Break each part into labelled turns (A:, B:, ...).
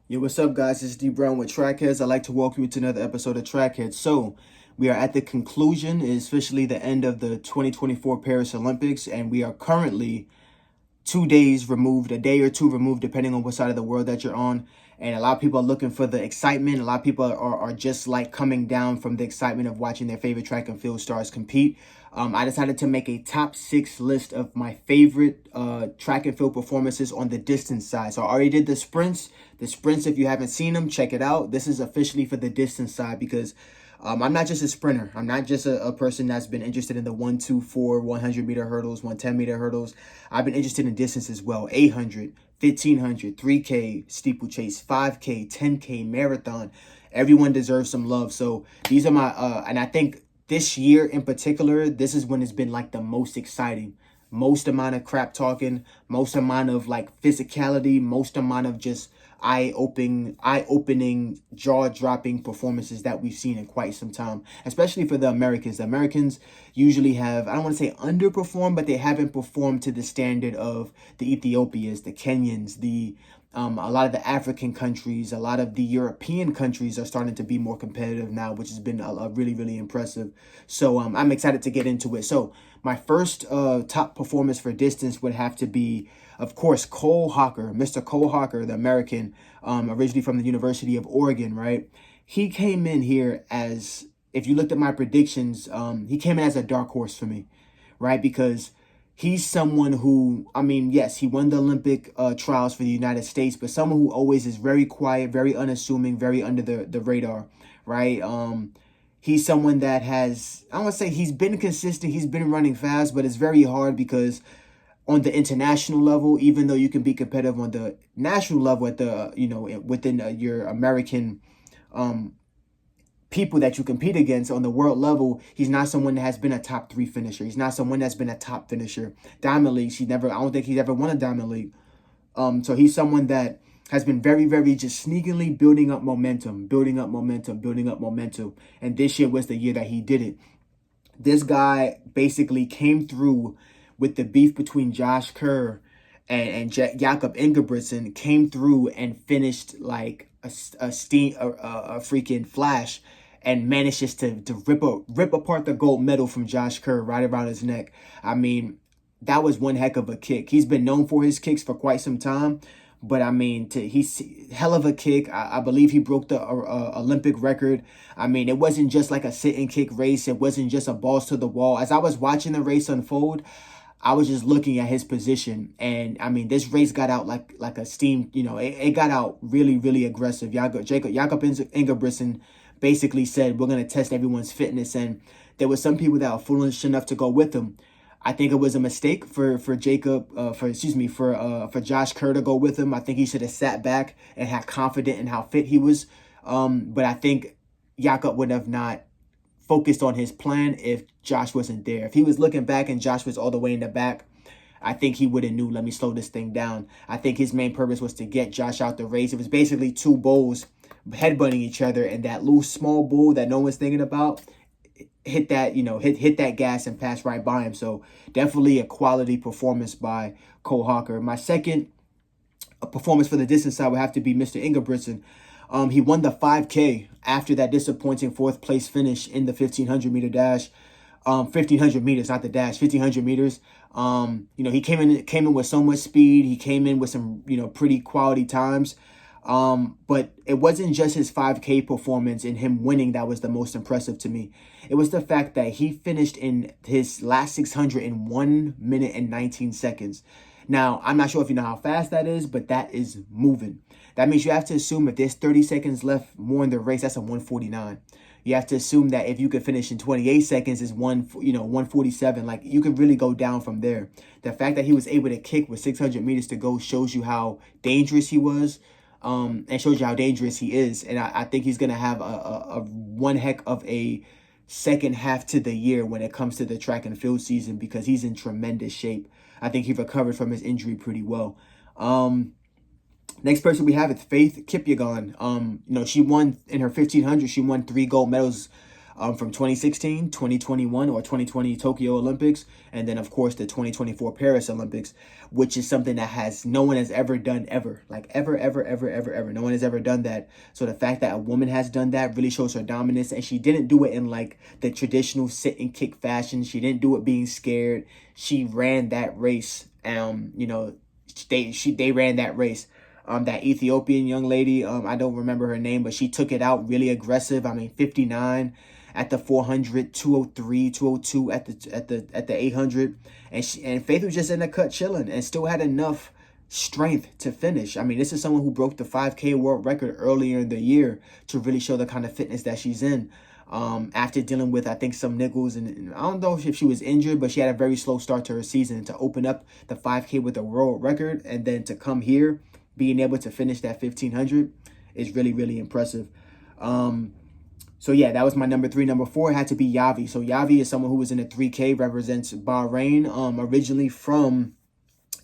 A: Yo, what's up, guys? This is D Brown with Trackheads. I'd like to welcome you to another episode of Trackheads. So, we are at the conclusion, it's officially the end of the 2024 Paris Olympics, and we are currently 2 days removed, a day or two removed, depending on what side of the world that you're on. And a lot of people are looking for the excitement. A lot of people are just like coming down from the excitement of watching their favorite track and field stars compete. I decided to make a top 6 list of my favorite track and field performances on the distance side. So I already did the sprints. The sprints, if you haven't seen them, check it out. This is officially for the distance side because I'm not just a sprinter. I'm not just a person that's been interested in the 1, 2, 4, 100-meter hurdles, 110-meter hurdles. I've been interested in distance as well. 800, 1500, 3K, steeplechase, 5K, 10K, marathon. Everyone deserves some love. So these are my, and I think this year in particular, this is when it's been like the most exciting. Most amount of crap talking, most amount of like physicality, most amount of just eye-opening, jaw-dropping performances that we've seen in quite some time, especially for the Americans. The Americans usually have, I don't want to say underperformed, but they haven't performed to the standard of the Ethiopians, the Kenyans, a lot of the African countries, a lot of the European countries are starting to be more competitive now, which has been a really, really impressive. So I'm excited to get into it. So my first top performance for distance would have to be, of course, Cole Hocker, Mr. Cole Hocker, the American, originally from the University of Oregon, right? He came in here as, if you looked at my predictions, he came in as a dark horse for me, right? Because he's someone who, I mean, yes, he won the Olympic trials for the United States, but someone who always is very quiet, very unassuming, very under the radar, right? He's someone that has, I don't want to say he's been consistent, he's been running fast, but it's very hard because on the international level, even though you can be competitive on the national level at the, within your American people that you compete against on the world level, he's not someone that has been a top 3 finisher. He's not someone that's been a top finisher. Diamond Leagues, I don't think he's ever won a Diamond League. So he's someone that has been very, very just sneakily building up momentum, building up momentum, building up momentum. And this year was the year that he did it. This guy basically came through with the beef between Josh Kerr and Jakob Ingebrigtsen, came through and finished like a freaking flash, and managed just to rip apart the gold medal from Josh Kerr right around his neck. I mean, that was one heck of a kick. He's been known for his kicks for quite some time, but I mean, he's hell of a kick. I believe he broke the Olympic record. I mean, it wasn't just like a sit and kick race. It wasn't just a balls to the wall. As I was watching the race unfold, I was just looking at his position, and I mean, this race got out like a steam. It got out really, really aggressive. Jakob Ingebrigtsen basically said, "We're gonna test everyone's fitness," and there were some people that were foolish enough to go with him. I think it was a mistake for Josh Kerr to go with him. I think he should have sat back and had confidence in how fit he was. But I think Jakob would have not focused on his plan if Josh wasn't there. If he was looking back and Josh was all the way in the back, I think he would have knew, let me slow this thing down. I think his main purpose was to get Josh out the race. It was basically two bulls headbutting each other, and that little small bull that no one's thinking about hit that gas and pass right by him. So definitely a quality performance by Cole Hocker. My second performance for the distance side would have to be Mr. Ingebrigtsen. He won the 5K after that disappointing 4th place finish in the 1500-meter dash. 1500 meters, not the dash, 1500 meters. He came in with so much speed. He came in with some, pretty quality times. But it wasn't just his 5K performance and him winning that was the most impressive to me. It was the fact that he finished in his last 600 in 1 minute and 19 seconds. Now, I'm not sure if you know how fast that is, but that is moving. That means you have to assume if there's 30 seconds left more in the race, that's a 149. You have to assume that if you could finish in 28 seconds is 147. Like, you could really go down from there. The fact that he was able to kick with 600 meters to go shows you how dangerous he was. And shows you how dangerous he is. And I think he's going to have a one heck of a second half to the year when it comes to the track and field season, because he's in tremendous shape. I think he recovered from his injury pretty well. Next person we have is Faith Kipyegon. She won in her 1500. She won 3 gold medals from 2016, 2021, or 2020 Tokyo Olympics, and then of course the 2024 Paris Olympics, which is something that no one has ever done ever, like ever. No one has ever done that. So the fact that a woman has done that really shows her dominance, and she didn't do it in like the traditional sit and kick fashion. She didn't do it being scared. She ran that race. They ran that race. That Ethiopian young lady, I don't remember her name, but she took it out really aggressive. I mean, 59 at the 400, 203, 202 at the 800, and Faith was just in the cut chilling and still had enough strength to finish. I mean, this is someone who broke the 5K world record earlier in the year to really show the kind of fitness that she's in. After dealing with, I think, some niggles, and I don't know if she was injured, but she had a very slow start to her season. To open up the 5K with a world record and then to come here being able to finish that 1500 is really, really impressive. So yeah, that was my number 3. Number 4 had to be Yavi. So Yavi is someone who was in the 3K, represents Bahrain, originally from,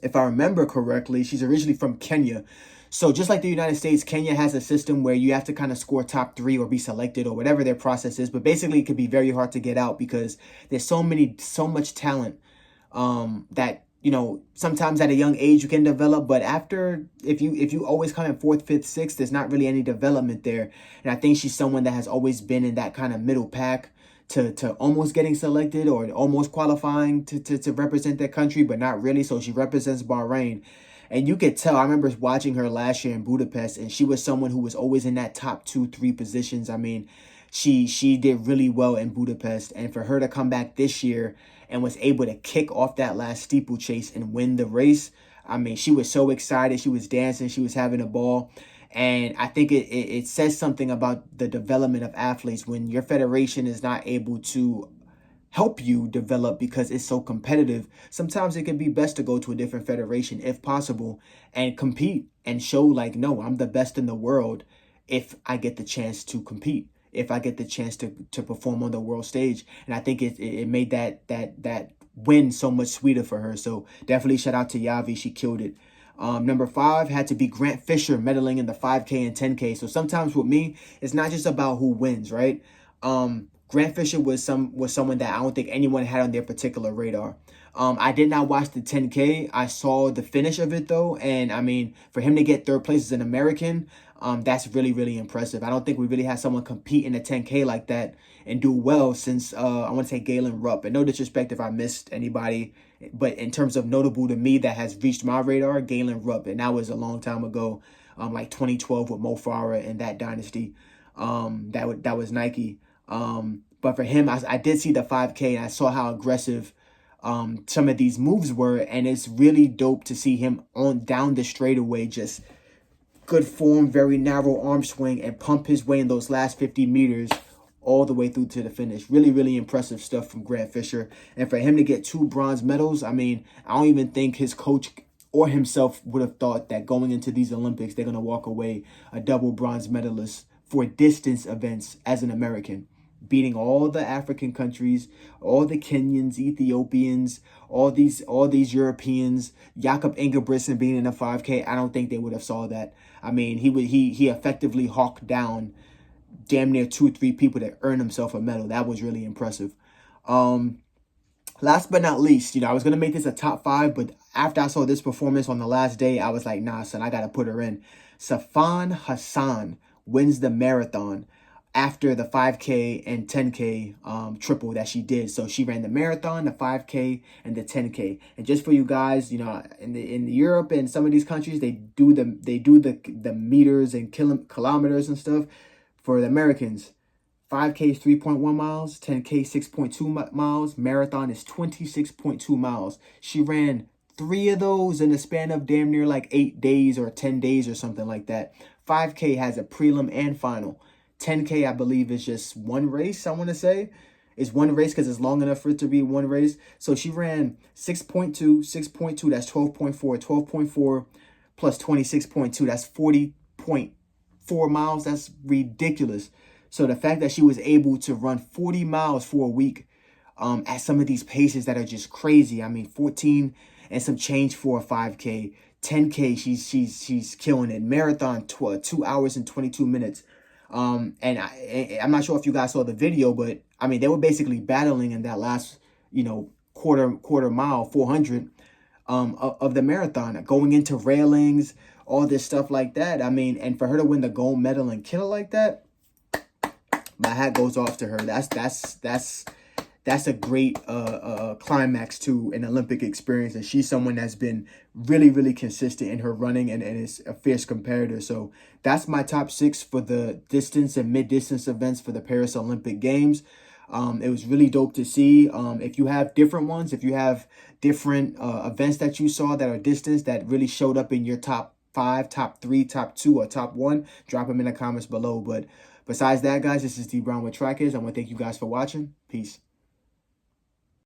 A: if I remember correctly, she's originally from Kenya. So just like the United States, Kenya has a system where you have to kind of score top 3 or be selected or whatever their process is. But basically it could be very hard to get out because there's so much talent that, sometimes at a young age you can develop, but after, if you always come in 4th, 5th, 6th, there's not really any development there. And I think she's someone that has always been in that kind of middle pack to almost getting selected or almost qualifying to represent their country, but not really. So she represents Bahrain. And you could tell, I remember watching her last year in Budapest, and she was someone who was always in that top 2, 3 positions. I mean, she did really well in Budapest, and for her to come back this year and was able to kick off that last steeplechase and win the race, I mean, she was so excited. She was dancing. She was having a ball. And I think it says something about the development of athletes when your federation is not able to help you develop because it's so competitive. Sometimes it can be best to go to a different federation if possible and compete and show like, no, I'm the best in the world if I get the chance to compete, if I get the chance to perform on the world stage. And I think it made that win so much sweeter for her. So definitely shout out to Yavi. She killed it. Number 5 had to be Grant Fisher, medaling in the 5K and 10K. So sometimes with me, it's not just about who wins, right? Grant Fisher was someone that I don't think anyone had on their particular radar. I did not watch the 10K. I saw the finish of it though, and I mean, for him to get 3rd place as an American, that's really, really impressive. I don't think we really had someone compete in a 10K like that and do well since I want to say Galen Rupp. And no disrespect if I missed anybody, but in terms of notable to me that has reached my radar, Galen Rupp, and that was a long time ago, like 2012 with Mo Farah and that dynasty. That was Nike. But for him, I did see the 5K and I saw how aggressive some of these moves were, and it's really dope to see him on down the straightaway, just good form, very narrow arm swing, and pump his way in those last 50 meters all the way through to the finish. Really, really impressive stuff from Grant Fisher. And for him to get 2 bronze medals, I mean, I don't even think his coach or himself would have thought that going into these Olympics, they're going to walk away a double bronze medalist for distance events as an American, beating all the African countries, all the Kenyans, Ethiopians, all these Europeans, Jakob Ingebrigtsen being in the 5K. I don't think they would have saw that. I mean, he effectively hawked down damn near 2-3 people that earned himself a medal. That was really impressive. Last but not least, I was going to make this a top 5, but after I saw this performance on the last day, I was like, nah, son, I got to put her in. Safan Hassan wins the marathon after the 5K and 10K triple that she did. So she ran the marathon, the 5K, and the 10K. And just for you guys, in Europe and some of these countries, they do the meters and kilometers and stuff. For the Americans, 5K is 3.1 miles, 10K 6.2 miles, marathon is 26.2 miles. She ran 3 of those in the span of damn near like 8 days or 10 days or something like that. 5K has a prelim and final. 10K, I believe, is just one race, I want to say. It's one race because it's long enough for it to be one race. So she ran 6.2, that's 12.4, 12.4 plus 26.2, that's 40.4 miles. That's ridiculous. So the fact that she was able to run 40 miles for a week at some of these paces that are just crazy. I mean, 14 and some change for a 5K. 10K, she's killing it. Marathon, 2 hours and 22 minutes. I'm not sure if you guys saw the video, but I mean, they were basically battling in that last, quarter mile, 400 of the marathon, going into railings, all this stuff like that. I mean, and for her to win the gold medal and kill it like that, my hat goes off to her. That's a great climax to an Olympic experience, and she's someone that's been really, really consistent in her running and is a fierce competitor. So that's my top 6 for the distance and mid-distance events for the Paris Olympic Games. It was really dope to see. If you have different ones, if you have different events that you saw that are distance that really showed up in your top 5, top 3, top 2, or top 1, drop them in the comments below. But besides that, guys, this is D Brown with Trackers. I want to thank you guys for watching. Peace.